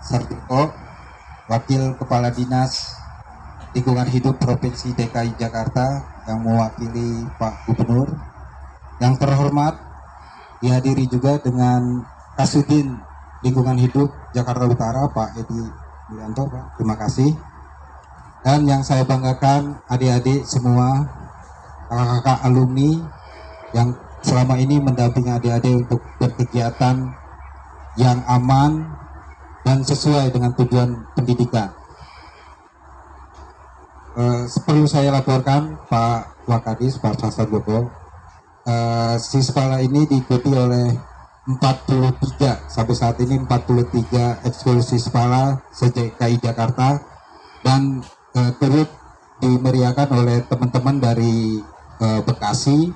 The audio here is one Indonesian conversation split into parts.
Sardiko, Wakil Kepala Dinas Lingkungan Hidup Provinsi DKI Jakarta yang mewakili Pak Gubernur. Yang terhormat, dihadiri juga dengan Kasudin Lingkungan Hidup Jakarta Utara, Pak Edi Mulyanto, Pak. Terima kasih. Dan yang saya banggakan, adik-adik semua, kakak-kakak alumni yang selama ini mendampingi adik-adik untuk berkegiatan yang aman dan sesuai dengan tujuan pendidikan. Perlu saya laporkan Pak Wakadis, Pak Sasa Joko, Sispala ini diikuti oleh 43, sampai saat ini 43 ekskul Sispala se-DKI Jakarta, dan turut dimeriahkan oleh teman-teman dari Bekasi,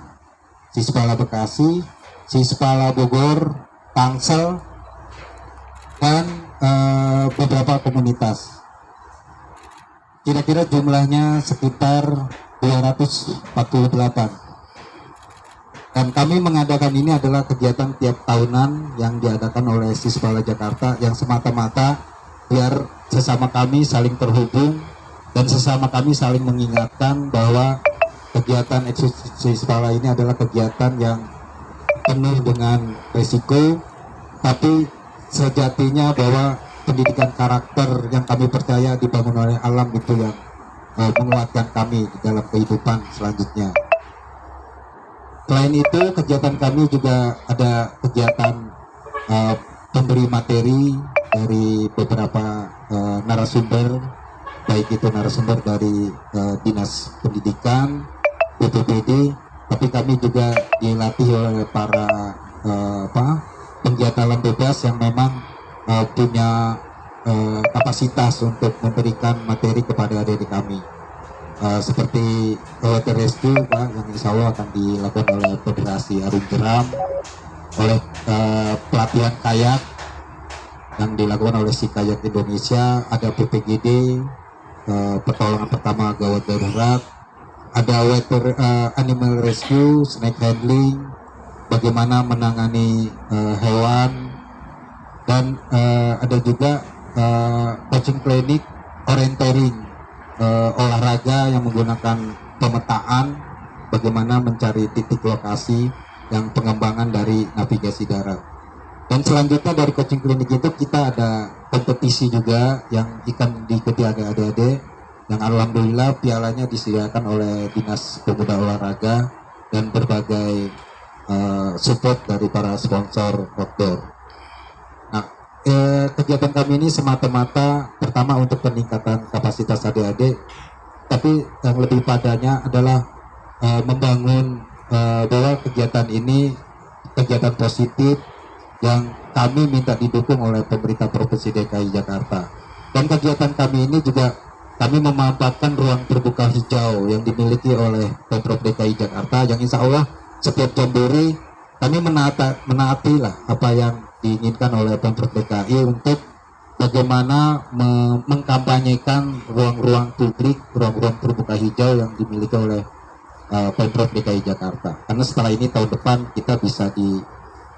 Sispala Bekasi, Sispala Bogor, Tangsel, dan beberapa komunitas. Kira-kira jumlahnya sekitar 248. Dan kami mengadakan ini adalah kegiatan tiap tahunan yang diadakan oleh Sispala Jakarta, yang semata-mata biar sesama kami saling terhubung dan sesama kami saling mengingatkan bahwa kegiatan Sispala ini adalah kegiatan yang penuh dengan resiko, tapi sejatinya bahwa pendidikan karakter yang kami percaya dibangun oleh alam itu yang menguatkan kami di dalam kehidupan selanjutnya. Selain itu, kegiatan kami juga ada kegiatan pemberi materi dari beberapa narasumber, baik itu narasumber dari Dinas Pendidikan, BPPD, tapi kami juga dilatih oleh para penggiat alam bebas yang memang punya kapasitas untuk memberikan materi kepada adik-adik kami, seperti water rescue, Pak, yang insya Allah akan dilakukan oleh Federasi Arung Jeram, oleh pelatihan kayak yang dilakukan oleh Si Kayak Indonesia, ada PPGD, pertolongan pertama gawat darurat, ada water animal rescue, snake handling, bagaimana menangani hewan, dan ada juga coaching klinik orienteering, olahraga yang menggunakan pemetaan, bagaimana mencari titik lokasi yang pengembangan dari navigasi darat. Dan selanjutnya dari coaching klinik itu kita ada kompetisi juga yang akan diikuti adik-adik, yang alhamdulillah pialanya disediakan oleh Dinas Pemuda Olahraga dan berbagai support dari para sponsor outdoor. Kegiatan kami ini semata-mata pertama untuk peningkatan kapasitas adik-adik, tapi yang lebih padanya adalah membangun bahwa kegiatan ini kegiatan positif yang kami minta didukung oleh pemerintah Provinsi DKI Jakarta. Dan kegiatan kami ini juga kami memanfaatkan ruang terbuka hijau yang dimiliki oleh Pemprov DKI Jakarta, yang insya Allah setiap Jambore kami menaati lah apa yang diinginkan oleh Pemprov DKI untuk bagaimana mengkampanyekan ruang-ruang publik, ruang-ruang terbuka hijau yang dimiliki oleh Pemprov DKI Jakarta. Karena setelah ini tahun depan kita bisa di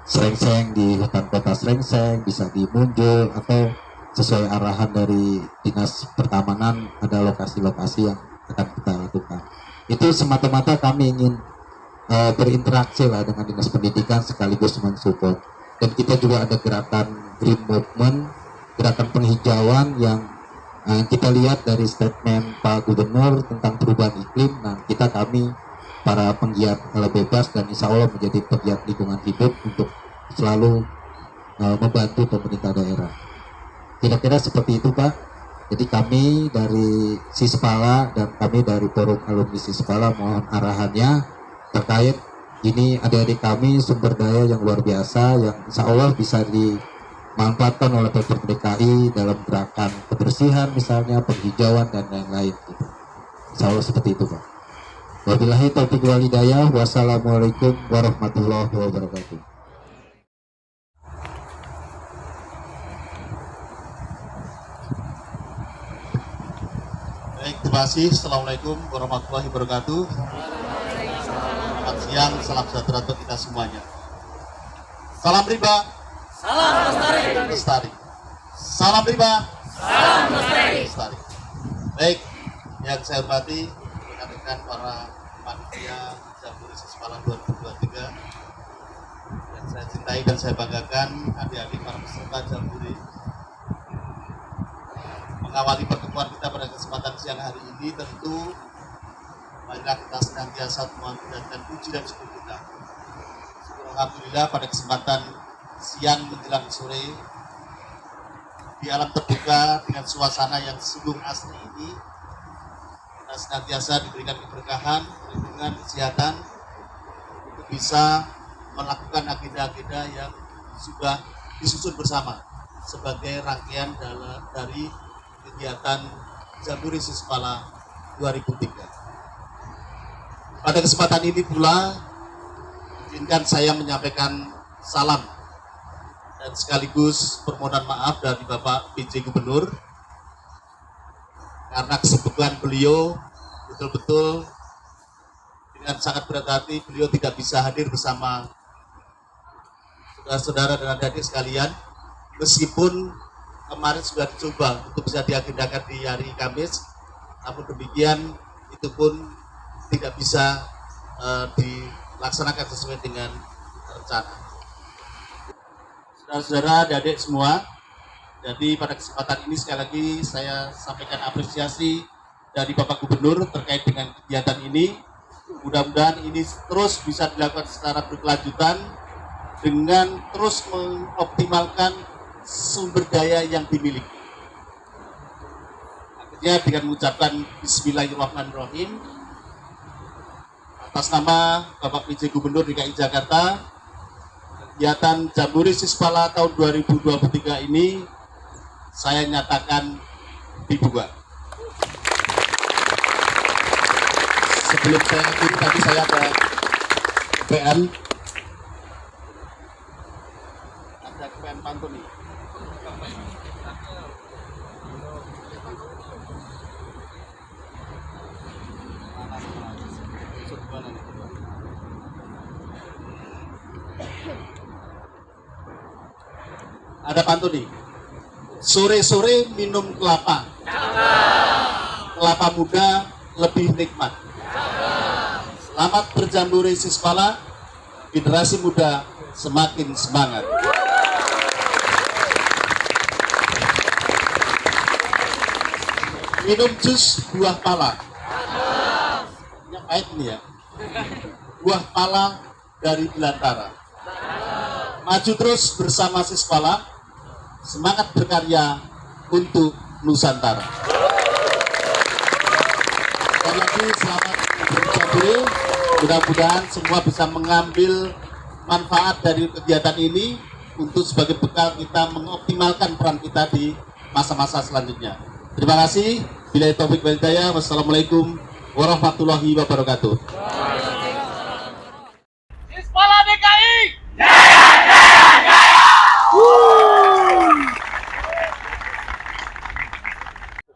Srengseng, di hutan kota Srengseng, bisa di Munjul, atau sesuai arahan dari Dinas Pertamanan ada lokasi-lokasi yang akan kita lakukan. Itu semata-mata kami ingin berinteraksi lah dengan Dinas Pendidikan sekaligus mensupport. Dan kita juga ada gerakan Green Movement, gerakan penghijauan yang kita lihat dari statement Pak Gubernur tentang perubahan iklim. Nah, kami para penggiat alam bebas dan insya Allah menjadi penggiat lingkungan hidup untuk selalu membantu pemerintah daerah. Kira-kira seperti itu, Pak. Jadi kami dari Sispala dan kami dari Forum Alumni Sispala mohon arahannya terkait ini adik-adik kami sumber daya yang luar biasa yang insya Allah bisa dimanfaatkan oleh Pemprov DKI dalam gerakan kebersihan misalnya, penghijauan dan lain-lain gitu. Insya Allah seperti itu, Pak. Wabillahi taufiq wal hidayah. Wassalamualaikum warahmatullahi wabarakatuh. Baik, terima kasih. Assalamualaikum warahmatullahi wabarakatuh. Selamat siang, salam sejahtera untuk kita semuanya. Salam riba, salam lestari. lestari. Salam lima. Salam lestari. Baik, yang saya hormati rekan-rekan para panitia Jambore Sisipala 2023 yang saya cintai dan saya banggakan, adik-adik para peserta Jambore. Mengawali pertemuan kita pada kesempatan siang hari ini, tentu marilah kita senantiasa memanjatkan puji dan syukur kita. Alhamdulillah pada kesempatan siang menjelang sore di alam terbuka dengan suasana yang sungguh asri ini, kita senantiasa diberikan keberkahan, perlindungan, kesehatan untuk bisa melakukan agenda-agenda yang sudah disusun bersama sebagai rangkaian dari kegiatan Jambore Sisipala 2003. Pada kesempatan ini pula, izinkan saya menyampaikan salam dan sekaligus permohonan maaf dari Bapak PJ Gubernur karena kesibukan beliau betul-betul dengan sangat berat hati beliau tidak bisa hadir bersama saudara-saudara dan adik-adik sekalian, meskipun kemarin sudah dicoba untuk bisa diagendakan di hari Kamis, namun demikian itu pun tidak bisa dilaksanakan sesuai dengan rencana. Saudara-saudara, adik-adik semua, jadi pada kesempatan ini sekali lagi saya sampaikan apresiasi dari Bapak Gubernur terkait dengan kegiatan ini. Mudah-mudahan ini terus bisa dilakukan secara berkelanjutan dengan terus mengoptimalkan sumber daya yang dimiliki. Akhirnya dengan mengucapkan Bismillahirrahmanirrahim, atas nama Bapak PJ Gubernur DKI Jakarta, kegiatan Jambore Sisipala tahun 2023 ini saya nyatakan dibuka. Sebelum saya akhiri, tadi saya ada PN pantun nih. Ada pantun nih. Sore-sore minum kelapa. Kelapa muda lebih nikmat. Selamat berjambore Sisipala, generasi muda semakin semangat. Minum jus buah pala. Ini pahit nih ya. Buah pala dari Belantara. Maju terus bersama Sisipala, semangat berkarya untuk Nusantara. Sekali lagi selamat berjambore. Mudah-mudahan semua bisa mengambil manfaat dari kegiatan ini untuk sebagai bekal kita mengoptimalkan peran kita di masa-masa selanjutnya. Terima kasih. Billahi taufik wal hidayah. Wassalamualaikum warahmatullahi wabarakatuh. Sisipala DKI.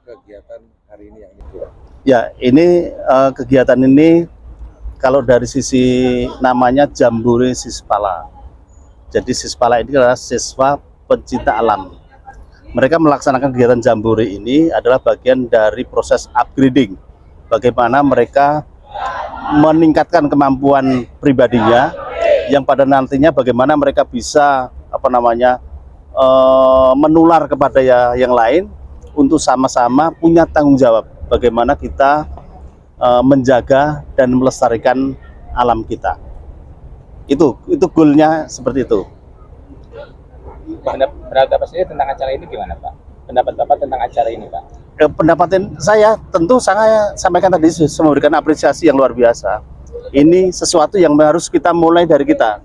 Kegiatan hari ini yang itu. Ya, ini kegiatan ini kalau dari sisi namanya Jambore Sisipala. Jadi Sisipala ini adalah siswa pencinta alam. Mereka melaksanakan kegiatan Jambore ini adalah bagian dari proses upgrading. Bagaimana mereka meningkatkan kemampuan pribadinya, yang pada nantinya bagaimana mereka bisa menular kepada yang lain untuk sama-sama punya tanggung jawab bagaimana kita menjaga dan melestarikan alam kita. Itu goalnya seperti itu. Pendapat Bapak sendiri tentang acara ini gimana, Pak? Pendapat Bapak tentang acara ini, Pak? Pendapat saya tentu saya sampaikan tadi memberikan apresiasi yang luar biasa. Ini sesuatu yang harus kita mulai dari kita.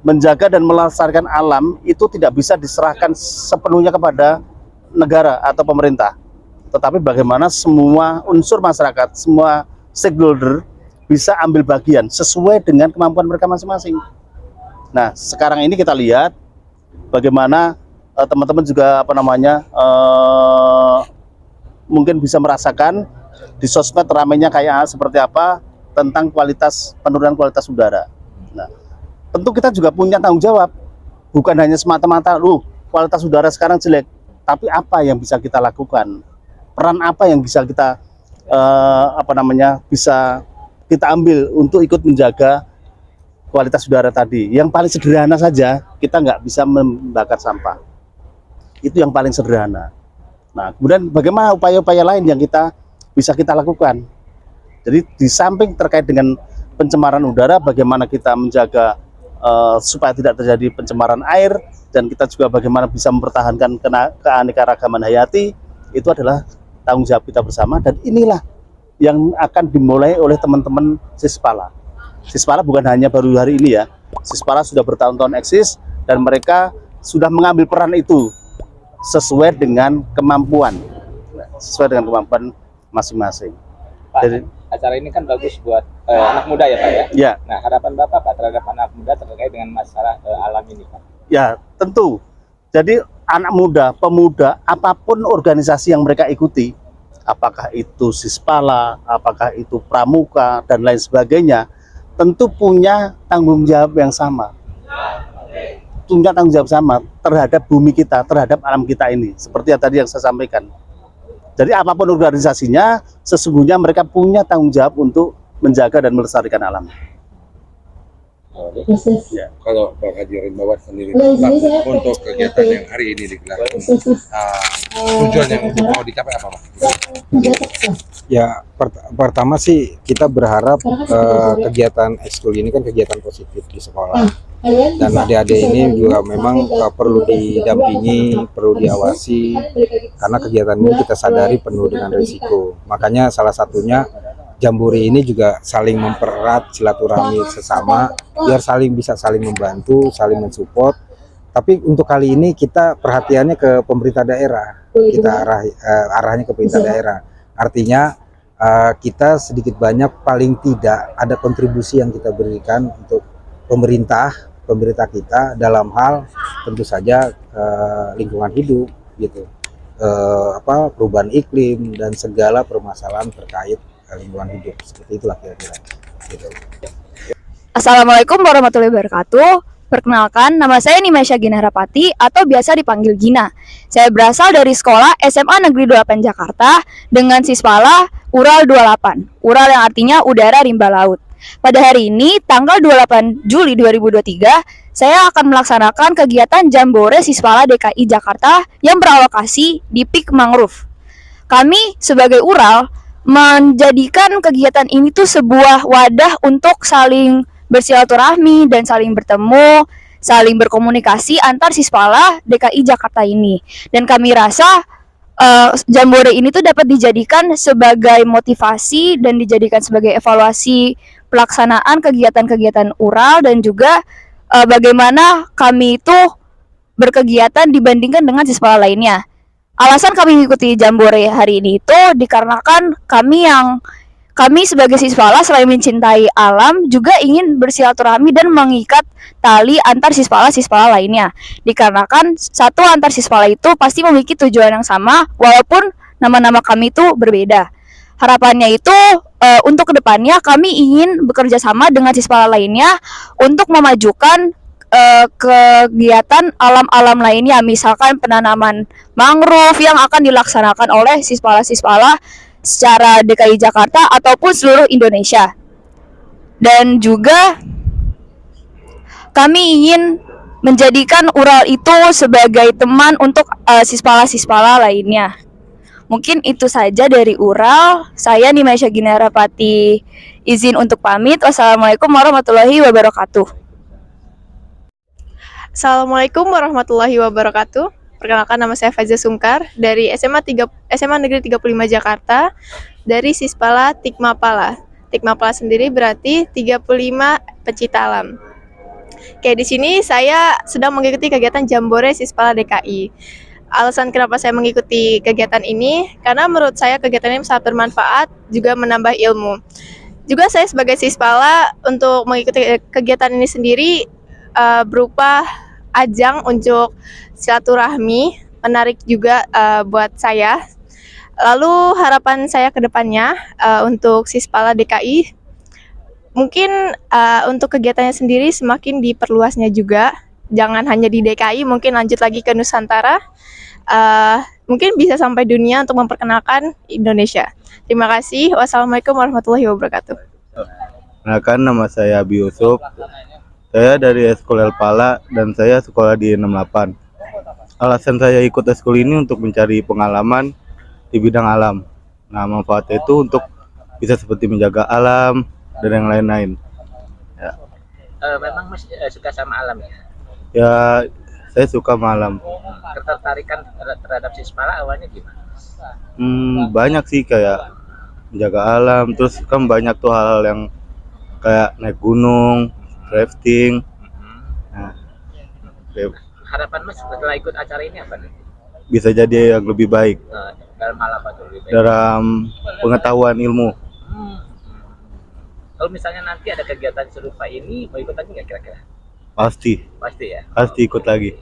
Menjaga dan melestarikan alam itu tidak bisa diserahkan sepenuhnya kepada negara atau pemerintah, tetapi bagaimana semua unsur masyarakat, semua stakeholder bisa ambil bagian sesuai dengan kemampuan mereka masing-masing. Nah, sekarang ini kita lihat bagaimana teman-teman juga mungkin bisa merasakan di sosmed ramainya kayak seperti apa tentang penurunan kualitas udara. Nah, tentu kita juga punya tanggung jawab, bukan hanya semata-mata kualitas udara sekarang jelek, tapi apa yang bisa kita lakukan? Peran apa yang bisa kita bisa kita ambil untuk ikut menjaga kualitas udara tadi? Yang paling sederhana saja, kita nggak bisa membakar sampah. Itu yang paling sederhana. Nah, kemudian bagaimana upaya-upaya lain yang bisa kita lakukan? Jadi di samping terkait dengan pencemaran udara, bagaimana kita menjaga supaya tidak terjadi pencemaran air, dan kita juga bagaimana bisa mempertahankan keanekaragaman hayati, itu adalah tanggung jawab kita bersama, dan inilah yang akan dimulai oleh teman-teman Sispala. Sispala bukan hanya baru hari ini ya, Sispala sudah bertahun-tahun eksis, dan mereka sudah mengambil peran itu sesuai dengan kemampuan masing-masing. Pak, Jadi, acara ini kan bagus buat anak muda ya Pak ya? ya, Nah, harapan Bapak Pak terhadap anak muda terkait dengan masalah alam ini Pak? ya tentu. Jadi anak muda, pemuda, apapun organisasi yang mereka ikuti, apakah itu Sispala, apakah itu Pramuka, dan lain sebagainya, tentu punya tanggung jawab yang sama. Punya tanggung jawab sama terhadap bumi kita, terhadap alam kita ini. Seperti yang tadi yang saya sampaikan. Jadi apapun organisasinya, sesungguhnya mereka punya tanggung jawab untuk menjaga dan melestarikan alam. Ya, kalau Pak Haji Rimbawan sendiri Pak, untuk kegiatan yang hari ini digelar, tujuan yang mau dicapai apa Pak? Ya, pertama sih kita berharap kegiatan ekskul ini kan kegiatan positif di sekolah, dan adik-adik ini juga memang perlu didampingi, perlu diawasi, karena kegiatan ini kita sadari penuh dengan risiko. Makanya salah satunya Jambore ini juga saling mempererat silaturahmi sesama, biar bisa saling membantu, saling mensupport. Tapi untuk kali ini kita perhatiannya ke pemerintah daerah, kita arahnya ke pemerintah daerah. Artinya kita sedikit banyak paling tidak ada kontribusi yang kita berikan untuk pemerintah kita dalam hal tentu saja lingkungan hidup gitu, perubahan iklim dan segala permasalahan terkait lingkungan hidup, seperti itulah kira-kira gitu. Assalamualaikum warahmatullahi wabarakatuh. Perkenalkan, nama saya Nimesha Gina Harapati atau biasa dipanggil Gina. Saya berasal dari sekolah SMA Negeri 28 Jakarta dengan Sispala Ural 28. Ural yang artinya udara rimba laut. Pada hari ini, tanggal 28 Juli 2023, saya akan melaksanakan kegiatan Jambore Sispala DKI Jakarta yang beralokasi di Peak Mangrove. Kami sebagai Ural menjadikan kegiatan ini tuh sebuah wadah untuk saling bersilaturahmi dan saling bertemu, saling berkomunikasi antar Sispala DKI Jakarta ini. Dan kami rasa Jambore ini tuh dapat dijadikan sebagai motivasi dan dijadikan sebagai evaluasi pelaksanaan kegiatan-kegiatan Ural, dan juga bagaimana kami itu berkegiatan dibandingkan dengan Sispala lainnya. Alasan kami mengikuti Jambore hari ini itu dikarenakan kami sebagai Sispala selain mencintai alam juga ingin bersilaturahmi dan mengikat tali antar Sispala lainnya. Dikarenakan satu antar Sispala itu pasti memiliki tujuan yang sama walaupun nama-nama kami itu berbeda. Harapannya itu untuk kedepannya kami ingin bekerja sama dengan Sispala lainnya untuk memajukan kegiatan alam-alam lainnya, misalkan penanaman mangrove yang akan dilaksanakan oleh Sispala secara DKI Jakarta ataupun seluruh Indonesia. Dan juga kami ingin menjadikan Ural itu sebagai teman untuk Sispala lainnya. Mungkin itu saja dari Ural. Saya Nimesha Gina Harapati izin untuk pamit. Wassalamualaikum warahmatullahi wabarakatuh. Assalamualaikum warahmatullahi wabarakatuh. Perkenalkan, nama saya Faiza Sungkar dari SMA Negeri 35 Jakarta dari Sispala Tikmapala. Tikmapala sendiri berarti 35 pecinta alam. Oke, di sini saya sedang mengikuti kegiatan Jambore Sispala DKI. Alasan kenapa saya mengikuti kegiatan ini karena menurut saya kegiatan ini sangat bermanfaat, juga menambah ilmu. Juga saya sebagai Sispala untuk mengikuti kegiatan ini sendiri berupa ajang untuk silaturahmi, menarik juga buat saya. Lalu harapan saya ke depannya untuk Sispala DKI, mungkin untuk kegiatannya sendiri semakin diperluasnya juga, jangan hanya di DKI, mungkin lanjut lagi ke Nusantara, mungkin bisa sampai dunia untuk memperkenalkan Indonesia. Terima kasih. Wassalamualaikum warahmatullahi wabarakatuh. Kenalkan, nama saya Abi Yusuf. Saya dari Eskul El Pala dan saya sekolah di 68. Alasan saya ikut eskul ini untuk mencari pengalaman di bidang alam. Nah, manfaatnya itu untuk bisa seperti menjaga alam dan yang lain-lain. Ya, Memang Mas suka sama alam ya? ya saya suka malam. Ketertarikan terhadap Sispala awalnya gimana? Banyak sih, kayak menjaga alam, terus kan banyak tuh hal-hal yang kayak naik gunung, rafting. Nah, kayak Harapan Mas setelah ikut acara ini apa nih? bisa jadi yang lebih baik Dalam hal apa tuh? Lebih baik? dalam pengetahuan ilmu. Kalau misalnya nanti ada kegiatan serupa ini, mau ikut lagi nggak kira-kira? Pasti Pasti ya? ikut lagi.